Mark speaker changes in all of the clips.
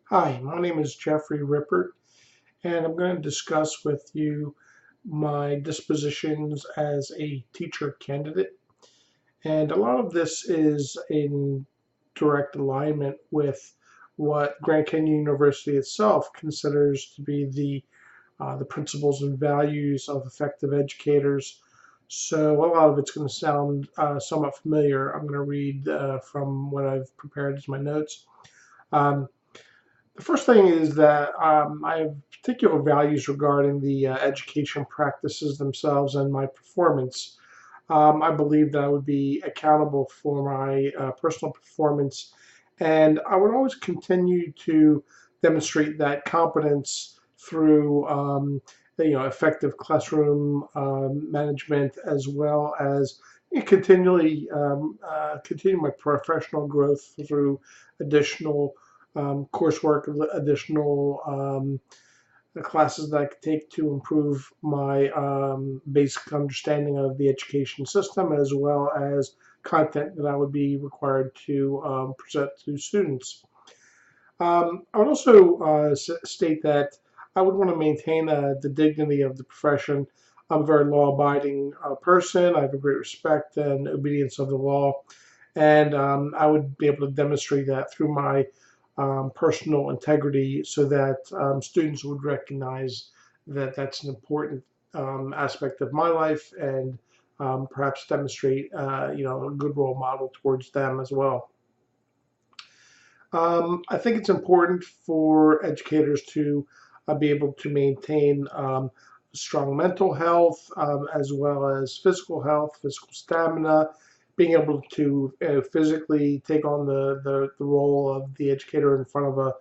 Speaker 1: Hi, my name is Jeffrey Rippert, and I'm going to discuss with you my dispositions as a teacher candidate. And a lot of this is in direct alignment with what Grand Canyon University itself considers to be the principles and values of effective educators. So a lot of it's going to sound somewhat familiar. I'm going to read from what I've prepared as my notes. Um, The first thing is that I have particular values regarding the education practices themselves and my performance. I believe that I would be accountable for my personal performance, and I would always continue to demonstrate that competence through effective classroom management, as well as continually continue my professional growth through additional coursework, additional classes that I could take to improve my basic understanding of the education system, as well as content that I would be required to present to students. I would also state that I would want to maintain the dignity of the profession. I'm a very law-abiding person. I have a great respect and obedience of the law, and I would be able to demonstrate that through my personal integrity, so that students would recognize that that's an important aspect of my life, and perhaps demonstrate a good role model towards them as well. I think it's important for educators to be able to maintain strong mental health, as well as physical health, physical stamina, being able to physically take on the role of the educator in front of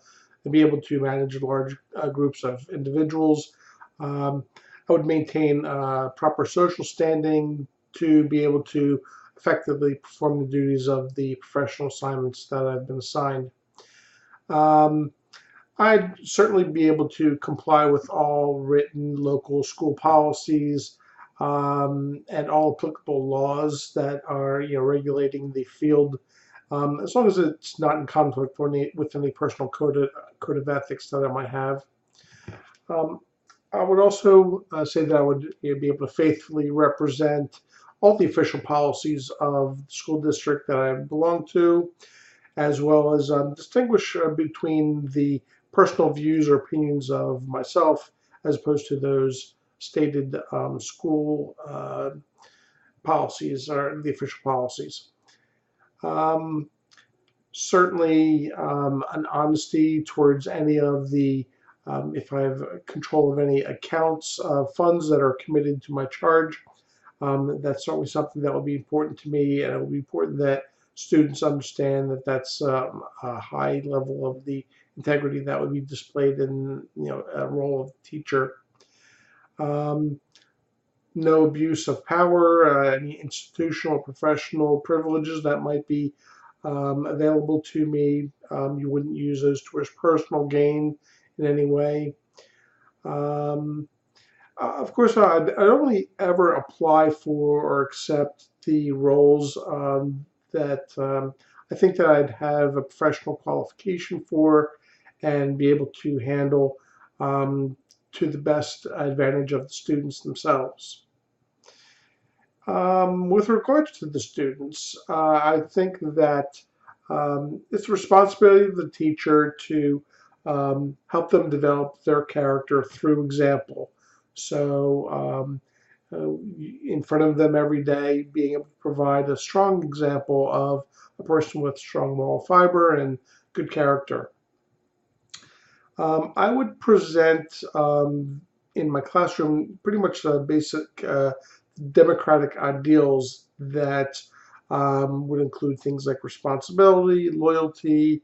Speaker 1: and be able to manage large groups of individuals. Um, I would maintain proper social standing to be able to effectively perform the duties of the professional assignments that I've been assigned. Um, I'd certainly be able to comply with all written local school policies and all applicable laws that are, regulating the field, as long as it's not in conflict with any personal code of ethics that I might have. Um, I would also say that I would be able to faithfully represent all the official policies of the school district that I belong to, as well as distinguish between the personal views or opinions of myself as opposed to those stated school policies or the official policies. Um, Certainly, an honesty towards any of if I have control of any accounts, funds that are committed to my charge. That's certainly something that will be important to me, and it will be important that students understand that that's a high level of the integrity that would be displayed in a role of teacher. Um, no abuse of power, any institutional or professional privileges that might be available to me. You wouldn't use those towards personal gain in any way. Um, of course, I'd only ever apply for or accept the roles that I think that I'd have a professional qualification for and be able to handle um, to the best advantage of the students themselves. With regards to the students, I think that it's the responsibility of the teacher to help them develop their character through example. So, in front of them every day, being able to provide a strong example of a person with strong moral fiber and good character. I would present in my classroom pretty much the basic democratic ideals that would include things like responsibility, loyalty,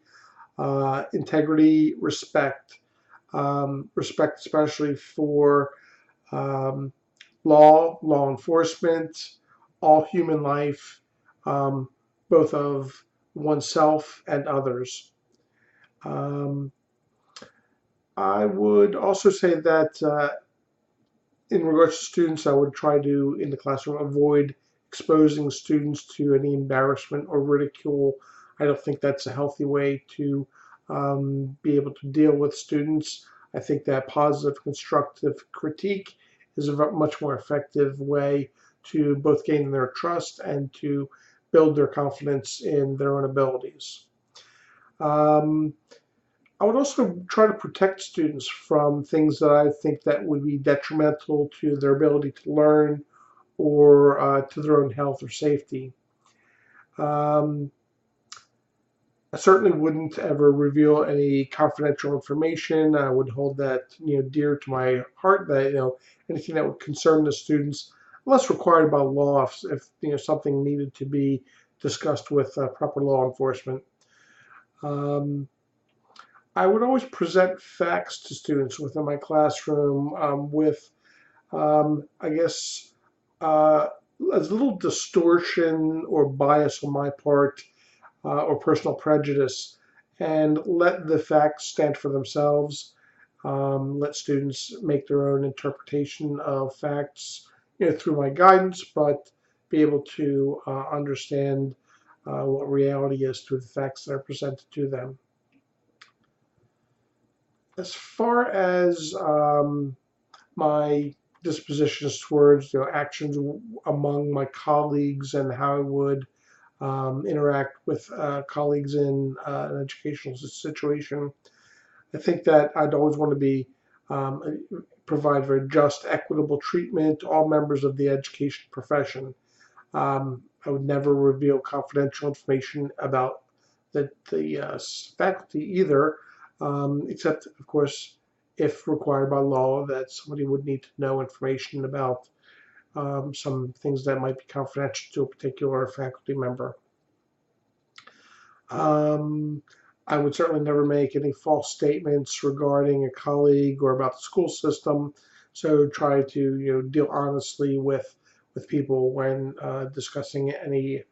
Speaker 1: integrity, respect. Respect especially for um, law enforcement, all human life, um, both of oneself and others. Um, I would also say that in regards to students, I would try to, in the classroom, avoid exposing students to any embarrassment or ridicule. I don't think that's a healthy way to be able to deal with students. I think that positive constructive critique is a much more effective way to both gain their trust and to build their confidence in their own abilities. Um, I would also try to protect students from things that I think that would be detrimental to their ability to learn or to their own health or safety. Um, I certainly wouldn't ever reveal any confidential information. I would hold that dear to my heart. That anything that would concern the students, unless required by law, if something needed to be discussed with proper law enforcement. Um, I would always present facts to students within my classroom with, I guess, uh, as little distortion or bias on my part or personal prejudice, and let the facts stand for themselves. Let students make their own interpretation of facts, through my guidance, but be able to understand what reality is through the facts that are presented to them. As far as my dispositions towards actions among my colleagues and how I would interact with colleagues in an educational situation. I think that I'd always want to be provide very just, equitable treatment to all members of the education profession. I would never reveal confidential information about the faculty either, except, of course, if required by law, that somebody would need to know information about some things that might be confidential to a particular faculty member. Um, I would certainly never make any false statements regarding a colleague or about the school system. So try to deal honestly with people when discussing any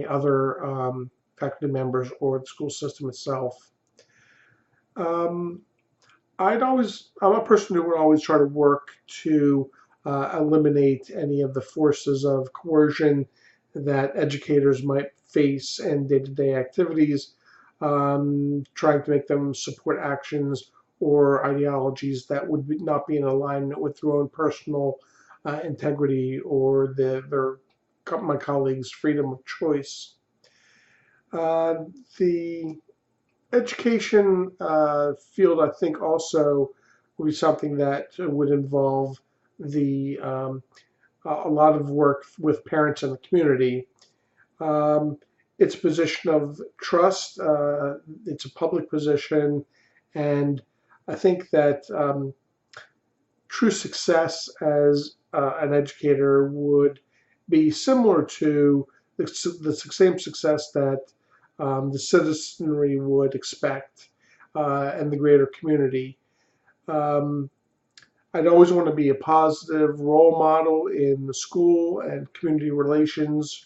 Speaker 1: other faculty members or the school system itself. Um, I'm a person who would always try to work to eliminate any of the forces of coercion that educators might face in day-to-day activities, trying to make them support actions or ideologies that would not be in alignment with their own personal integrity or my colleagues' freedom of choice. The education field, I think, also would be something that would involve the a lot of work with parents and the community. Um, it's a position of trust. It's a public position, and I think that true success as an educator would be similar to the same success that the citizenry would expect and the greater community. Um, I'd always want to be a positive role model in the school and community relations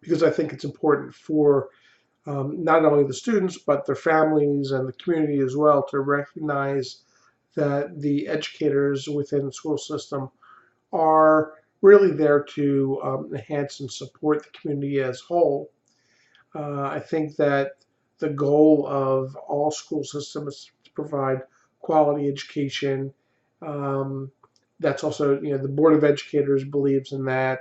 Speaker 1: because I think it's important for not only the students but their families and the community as well to recognize that the educators within the school system are really there to enhance and support the community as a whole. I think that the goal of all school systems is to provide quality education. Um, that's also, the Board of Educators believes in that.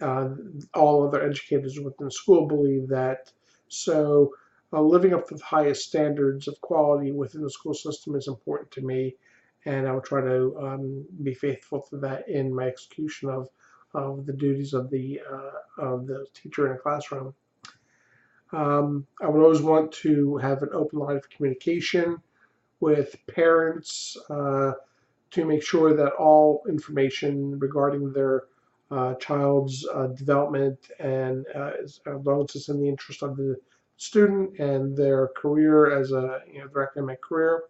Speaker 1: Uh, all other educators within the school believe that. So, living up to the highest standards of quality within the school system is important to me, and I will try to be faithful to that in my execution of the duties of the teacher in a classroom. I would always want to have an open line of communication with parents to make sure that all information regarding their child's development and as long as it's in the interest of the student and their career as their academic career,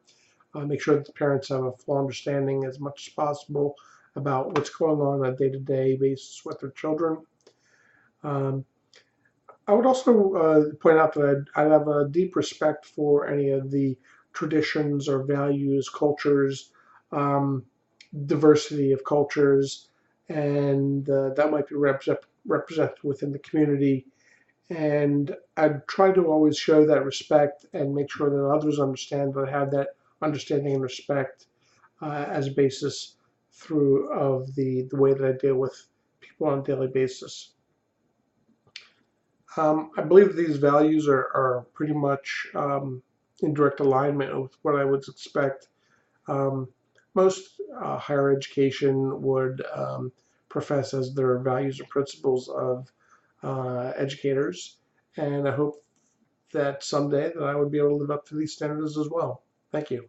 Speaker 1: make sure that the parents have a full understanding as much as possible about what's going on a day-to-day basis with their children. Um, I would also point out that I have a deep respect for any of the traditions or values, cultures, um, diversity of cultures, and that might be represented within the community. And I try to always show that respect and make sure that others understand that I have that understanding and respect as a basis through of the way that I deal with people on a daily basis. I believe these values are pretty much in direct alignment with what I would expect. Um, most higher education would profess as their values and principles of educators, and I hope that someday that I would be able to live up to these standards as well. Thank you.